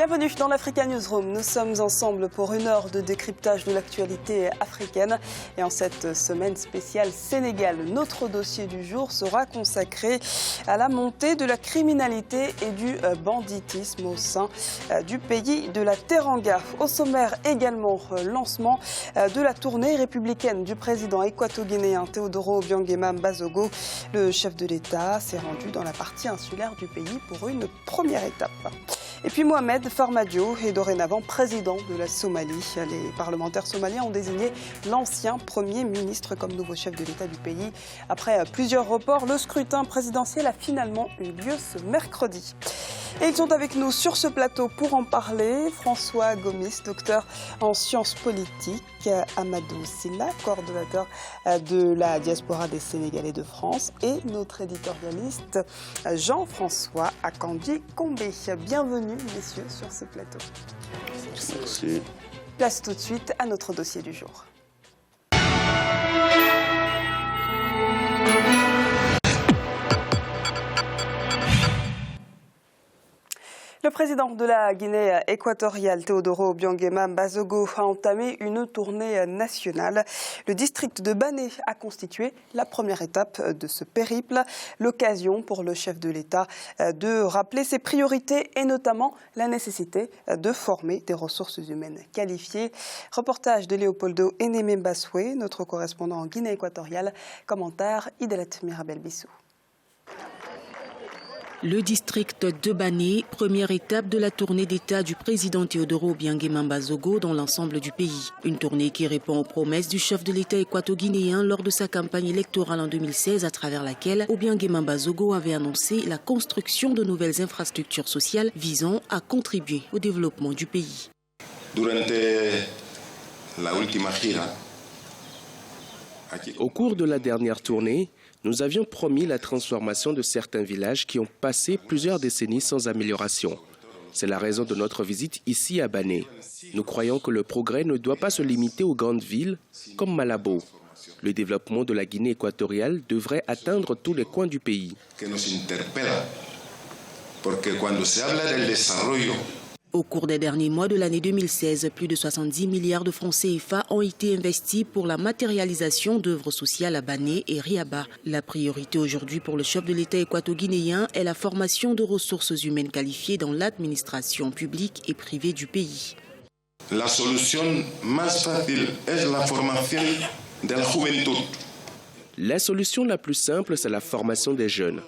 Bienvenue dans l'Africa Newsroom. Nous sommes ensemble pour une heure de décryptage de l'actualité africaine. Et en cette semaine spéciale Sénégal, notre dossier du jour sera consacré à la montée de la criminalité et du banditisme au sein du pays de la Teranga. Au sommaire également, lancement de la tournée républicaine du président équato-guinéen Teodoro Obiang-Nguema Mbasogo. Le chef de l'État s'est rendu dans la partie insulaire du pays pour une première étape. Et puis Mohamed Farmadio est dorénavant président de la Somalie. Les parlementaires somaliens ont désigné l'ancien Premier ministre comme nouveau chef de l'État du pays. Après plusieurs reports, le scrutin présidentiel a finalement eu lieu ce mercredi. Et ils sont avec nous sur ce plateau pour en parler. François Gomis, docteur en sciences politiques. Amadou Silla, coordonnateur de la diaspora des Sénégalais de France. Et notre éditorialiste Jean-François Akandi Combé. Bienvenue, messieurs, sur ce plateau. Merci. Place tout de suite à notre dossier du jour. Le président de la Guinée équatoriale, Teodoro Obiang-Nguema Mbasogo, a entamé une tournée nationale. Le district de Bané a constitué la première étape de ce périple. L'occasion pour le chef de l'État de rappeler ses priorités et notamment la nécessité de former des ressources humaines qualifiées. Reportage de Léopoldo Enemé-Basoué, notre correspondant en Guinée équatoriale. Commentaire Idalat Mirabel Bissou. Le district de Bané, première étape de la tournée d'État du président Teodoro Obiang-Nguema Mbasogo dans l'ensemble du pays. Une tournée qui répond aux promesses du chef de l'État équato-guinéen lors de sa campagne électorale en 2016, à travers laquelle Obiang-Nguema Mbasogo avait annoncé la construction de nouvelles infrastructures sociales visant à contribuer au développement du pays. Au cours de la dernière tournée, nous avions promis la transformation de certains villages qui ont passé plusieurs décennies sans amélioration. C'est la raison de notre visite ici à Bané. Nous croyons que le progrès ne doit pas se limiter aux grandes villes comme Malabo. Le développement de la Guinée équatoriale devrait atteindre tous les coins du pays. Au cours des derniers mois de l'année 2016, plus de 70 milliards de francs CFA ont été investis pour la matérialisation d'œuvres sociales à Bané et Riaba. La priorité aujourd'hui pour le chef de l'État équato-guinéen est la formation de ressources humaines qualifiées dans l'administration publique et privée du pays. La solution más fácil es la formación de la juventud. La solution la plus simple, c'est la formation des jeunes.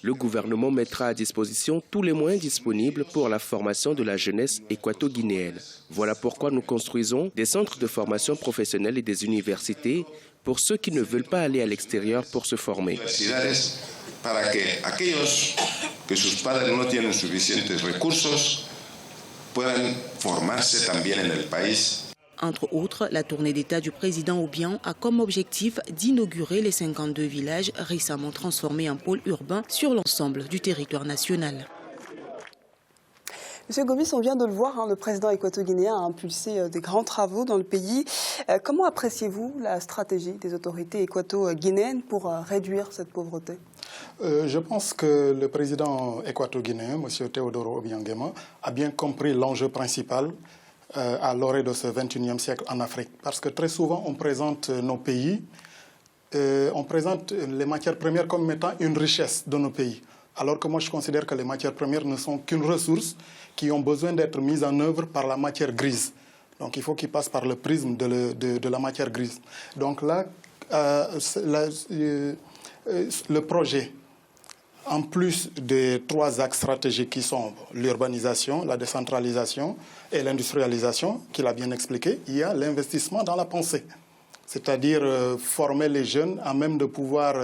Le gouvernement mettra à disposition tous les moyens disponibles pour la formation de la jeunesse équato-guinéenne. Voilà pourquoi nous construisons des centres de formation professionnelle et des universités pour ceux qui ne veulent pas aller à l'extérieur pour se former. Para que aquellos que sus padres no tienen suficientes recursos puedan formarse también en el país. Entre autres, la tournée d'État du président Obiang a comme objectif d'inaugurer les 52 villages récemment transformés en pôles urbains sur l'ensemble du territoire national. Monsieur Gomis, on vient de le voir, le président équato-guinéen a impulsé des grands travaux dans le pays. Comment appréciez-vous la stratégie des autorités équato-guinéennes pour réduire cette pauvreté ? Je pense que le président équato-guinéen, M. Teodoro Obiang-Nguema, a bien compris l'enjeu principal à l'orée de ce 21e siècle en Afrique. Parce que très souvent, on présente nos pays, on présente les matières premières comme étant une richesse de nos pays. Alors que moi, je considère que les matières premières ne sont qu'une ressource qui ont besoin d'être mises en œuvre par la matière grise. Donc, il faut qu'ils passent par le prisme de la matière grise. Donc là, le projet, en plus des 3 axes stratégiques qui sont l'urbanisation, la décentralisation et l'industrialisation, qu'il a bien expliqué, il y a l'investissement dans la pensée. C'est-à-dire former les jeunes à même de pouvoir,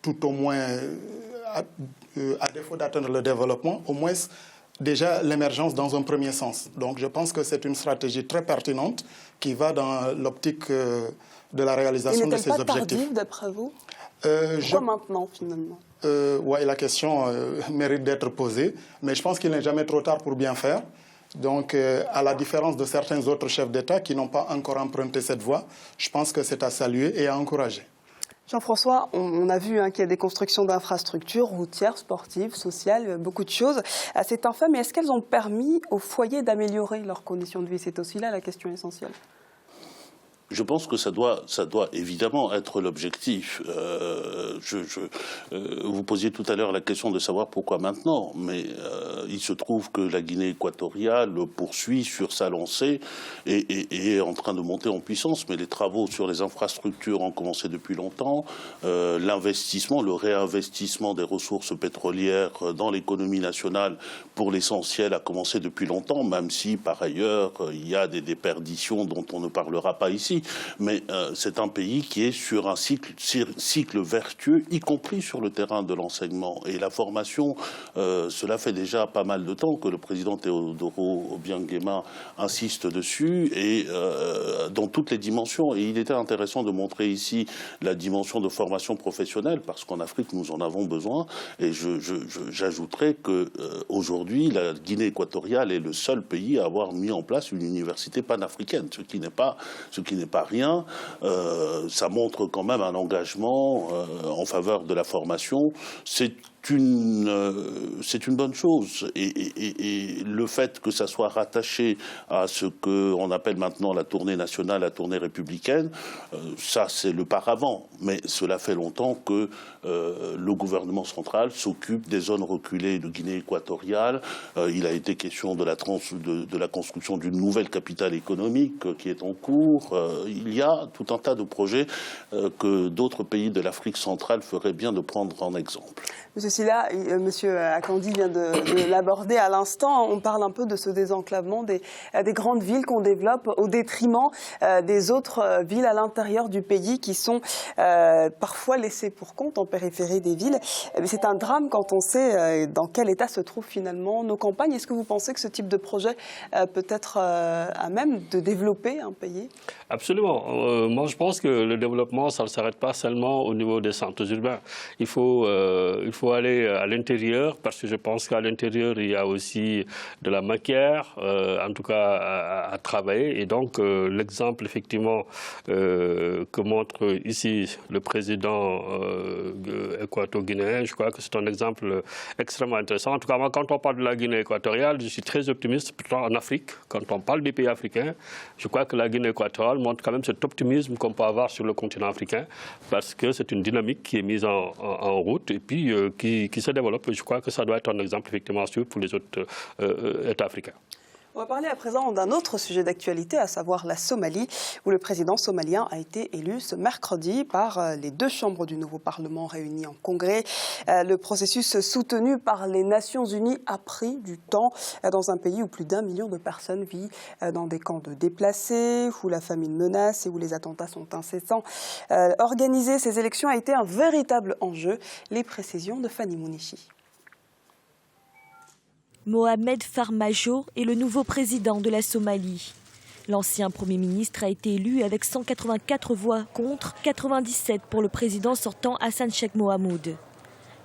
tout au moins, à défaut d'atteindre le développement, au moins déjà l'émergence dans un premier sens. Donc je pense que c'est une stratégie très pertinente qui va dans l'optique de la réalisation de ces objectifs. N'est-elle pas tardive d'après vous ? Pourquoi maintenant, finalement ? Oui, la question mérite d'être posée, mais je pense qu'il n'est jamais trop tard pour bien faire. Donc, à la différence de certains autres chefs d'État qui n'ont pas encore emprunté cette voie, je pense que c'est à saluer et à encourager. Jean-François, on a vu qu'il y a des constructions d'infrastructures routières, sportives, sociales, beaucoup de choses. C'est un fait, mais est-ce qu'elles ont permis aux foyers d'améliorer leurs conditions de vie? C'est aussi là la question essentielle. Je pense que ça doit évidemment être l'objectif. Vous posiez tout à l'heure la question de savoir pourquoi maintenant, mais il se trouve que la Guinée équatoriale poursuit sur sa lancée et est en train de monter en puissance, mais les travaux sur les infrastructures ont commencé depuis longtemps. L'investissement, le réinvestissement des ressources pétrolières dans l'économie nationale, pour l'essentiel, a commencé depuis longtemps, même si par ailleurs il y a des déperditions dont on ne parlera pas ici. Mais c'est un pays qui est sur un cycle vertueux, y compris sur le terrain de l'enseignement. Et la formation, cela fait déjà pas mal de temps que le président Teodoro Obiang Nguema insiste dessus, et dans toutes les dimensions. Et il était intéressant de montrer ici la dimension de formation professionnelle, parce qu'en Afrique, nous en avons besoin. Et j'ajouterais qu'aujourd'hui, la Guinée équatoriale est le seul pays à avoir mis en place une université panafricaine, ce qui n'est pas rien. Ça montre quand même un engagement en faveur de la formation. C'est une bonne chose. Et le fait que ça soit rattaché à ce qu'on appelle maintenant la tournée nationale, la tournée républicaine, ça c'est le paravent. Mais cela fait longtemps que le gouvernement central s'occupe des zones reculées de Guinée équatoriale. Il a été question de la construction d'une nouvelle capitale économique qui est en cours. Il y a tout un tas de projets que d'autres pays de l'Afrique centrale feraient bien de prendre en exemple. Monsieur Sylla, Monsieur Akandi vient de l'aborder à l'instant. On parle un peu de ce désenclavement des grandes villes qu'on développe au détriment des autres villes à l'intérieur du pays qui sont parfois laissées pour compte en périphérie des villes. C'est un drame quand on sait dans quel état se trouvent finalement nos campagnes. Est-ce que vous pensez que ce type de projet peut être à même de développer un pays? Absolument. Moi, je pense que le développement, ça ne s'arrête pas seulement au niveau des centres urbains. Il faut aller à l'intérieur, parce que je pense qu'à l'intérieur, il y a aussi de la matière, en tout cas, à travailler. Et donc, l'exemple, effectivement, que montre ici le président équato-guinéen, je crois que c'est un exemple extrêmement intéressant. En tout cas, moi, quand on parle de la Guinée équatoriale, je suis très optimiste, pourtant en Afrique. Quand on parle des pays africains, je crois que la Guinée équatoriale montre quand même cet optimisme qu'on peut avoir sur le continent africain, parce que c'est une dynamique qui est mise en route et puis qui se développe. Je crois que ça doit être un exemple effectivement pour les autres États africains. On va parler à présent d'un autre sujet d'actualité, à savoir la Somalie, où le président somalien a été élu ce mercredi par les deux chambres du nouveau Parlement réunies en congrès. Le processus soutenu par les Nations Unies a pris du temps dans un pays où plus d'1 million de personnes vivent dans des camps de déplacés, où la famine menace et où les attentats sont incessants. Organiser ces élections a été un véritable enjeu. Les précisions de Fanny Mounichi. Mohamed Farmajo est le nouveau président de la Somalie. L'ancien Premier ministre a été élu avec 184 voix contre 97 pour le président sortant Hassan Sheikh Mohamoud.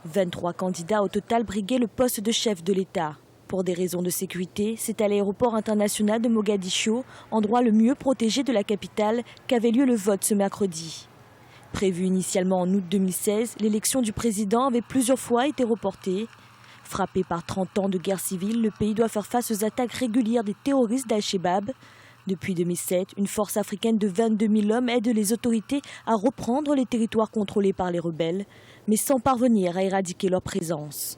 23 candidats au total briguaient le poste de chef de l'État. Pour des raisons de sécurité, c'est à l'aéroport international de Mogadiscio, endroit le mieux protégé de la capitale, qu'avait lieu le vote ce mercredi. Prévu initialement en août 2016, l'élection du président avait plusieurs fois été reportée. Frappé par 30 ans de guerre civile, le pays doit faire face aux attaques régulières des terroristes d'Al-Shabaab. Depuis 2007, une force africaine de 22 000 hommes aide les autorités à reprendre les territoires contrôlés par les rebelles, mais sans parvenir à éradiquer leur présence.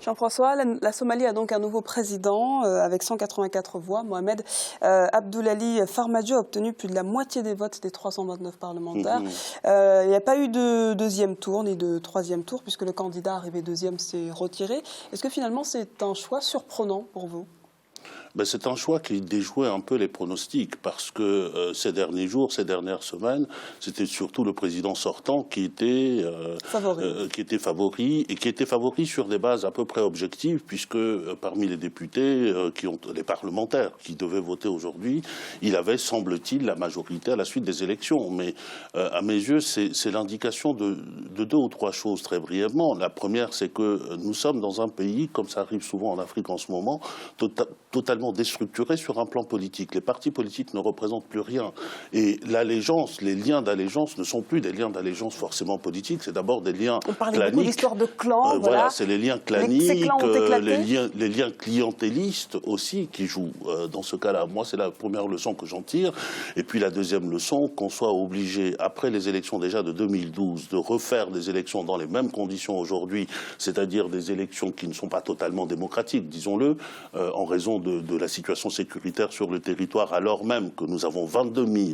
Jean-François, la Somalie a donc un nouveau président avec 184 voix. Mohamed Abdullahi Farmajo a obtenu plus de la moitié des votes des 329 parlementaires. Il n'y a pas eu de deuxième tour ni de troisième tour puisque le candidat arrivé deuxième s'est retiré. Est-ce que finalement c'est un choix surprenant pour vous ? C'est un choix qui déjouait un peu les pronostics parce que ces derniers jours, ces dernières semaines, c'était surtout le président sortant qui était favori et qui était favori sur des bases à peu près objectives puisque parmi les députés, les parlementaires qui devaient voter aujourd'hui, il avait, semble-t-il, la majorité à la suite des élections. Mais à mes yeux, c'est l'indication de deux ou trois choses très brièvement. La première, c'est que nous sommes dans un pays, comme ça arrive souvent en Afrique en ce moment, totalement totalement déstructuré sur un plan politique. Les partis politiques ne représentent plus rien. Et l'allégeance, les liens d'allégeance ne sont plus des liens d'allégeance forcément politiques, c'est d'abord des liens On parlait claniques. beaucoup d'histoire de clans. Voilà, c'est les liens claniques, Ces clans ont éclaté. les liens clientélistes aussi qui jouent dans ce cas-là. Moi, c'est la première leçon que j'en tire. Et puis la deuxième leçon, qu'on soit obligé, après les élections déjà de 2012, de refaire des élections dans les mêmes conditions aujourd'hui, c'est-à-dire des élections qui ne sont pas totalement démocratiques, disons-le, en raison de la situation sécuritaire sur le territoire, alors même que nous avons 22 000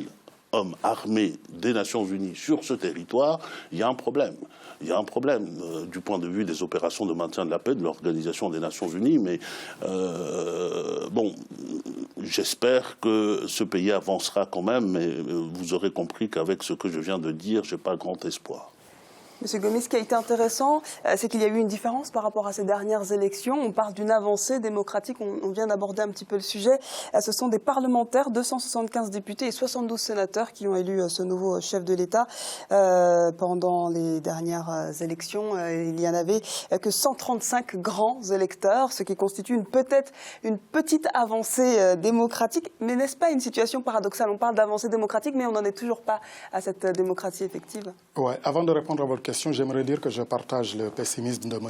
hommes armés des Nations Unies sur ce territoire, il y a un problème. Il y a un problème du point de vue des opérations de maintien de la paix de l'Organisation des Nations Unies, mais bon, j'espère que ce pays avancera quand même, mais vous aurez compris qu'avec ce que je viens de dire, je n'ai pas grand espoir. Monsieur Gomis, ce qui a été intéressant, c'est qu'il y a eu une différence par rapport à ces dernières élections. On parle d'une avancée démocratique, on vient d'aborder un petit peu le sujet. Ce sont des parlementaires, 275 députés et 72 sénateurs qui ont élu ce nouveau chef de l'État. Pendant les dernières élections, il n'y en avait que 135 grands électeurs, ce qui constitue peut-être une petite avancée démocratique. Mais n'est-ce pas une situation paradoxale? On parle d'avancée démocratique, mais on n'en est toujours pas à cette démocratie effective. Ouais, avant de répondre à votre question, j'aimerais dire que je partage le pessimisme de M.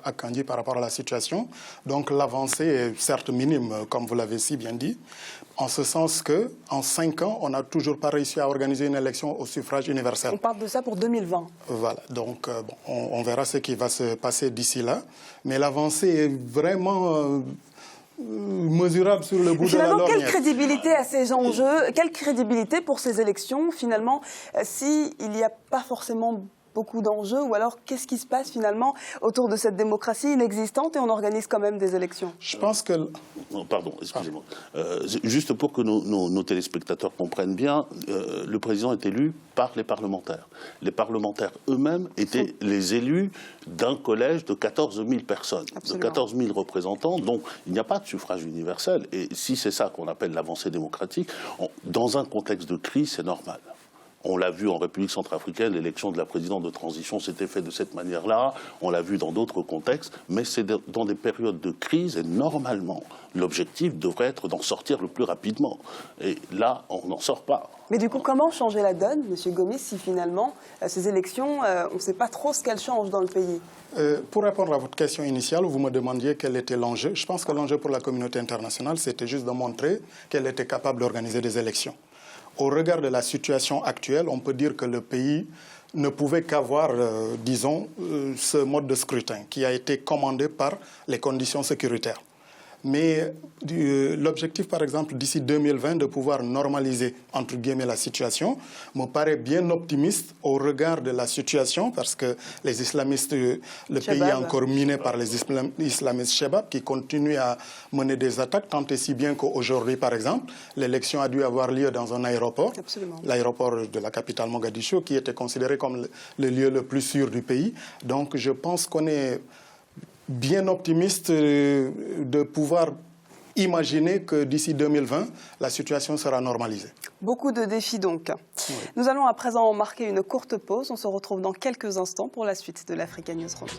Akandji par rapport à la situation. Donc l'avancée est certes minime, comme vous l'avez si bien dit, en ce sens qu'en 5 ans, on n'a toujours pas réussi à organiser une élection au suffrage universel. On parle de ça pour 2020. Voilà, donc on verra ce qui va se passer d'ici là. Mais l'avancée est vraiment mesurable sur le bout de la lorgnette. Quelle crédibilité à ces enjeux? Quelle crédibilité pour ces élections, finalement, s'il n'y a pas forcément beaucoup d'enjeux, ou alors qu'est-ce qui se passe finalement autour de cette démocratie inexistante et on organise quand même des élections? Je pense que... Non, pardon, excusez-moi. Juste pour que nos téléspectateurs comprennent bien, le président est élu par les parlementaires. Les parlementaires eux-mêmes étaient les élus d'un collège de 14 000 personnes, Absolument. de 14 000 représentants, donc il n'y a pas de suffrage universel. Et si c'est ça qu'on appelle l'avancée démocratique, dans un contexte de crise, c'est normal. On l'a vu en République centrafricaine, l'élection de la présidente de transition s'était faite de cette manière-là. On l'a vu dans d'autres contextes, mais c'est dans des périodes de crise et normalement, l'objectif devrait être d'en sortir le plus rapidement. Et là, on n'en sort pas. Mais du coup, comment changer la donne, M. Gomis, si finalement, ces élections, on ne sait pas trop ce qu'elles changent dans le pays? Pour répondre à votre question initiale, vous me demandiez quel était l'enjeu. Je pense que l'enjeu pour la communauté internationale, c'était juste de montrer qu'elle était capable d'organiser des élections. Au regard de la situation actuelle, on peut dire que le pays ne pouvait qu'avoir, disons, ce mode de scrutin qui a été commandé par les conditions sécuritaires. Mais l'objectif, par exemple, d'ici 2020, de pouvoir normaliser, entre guillemets, la situation, me paraît bien optimiste au regard de la situation, parce que les islamistes, le pays est encore miné par les islamistes Chebab, qui continuent à mener des attaques, tant et si bien qu'aujourd'hui, par exemple, l'élection a dû avoir lieu dans un aéroport, l'aéroport de la capitale Mogadiscio, qui était considéré comme le lieu le plus sûr du pays. Donc je pense qu'on est bien optimiste de pouvoir imaginer que d'ici 2020, la situation sera normalisée. Beaucoup de défis donc. Oui. Nous allons à présent marquer une courte pause. On se retrouve dans quelques instants pour la suite de l'Africa News Room.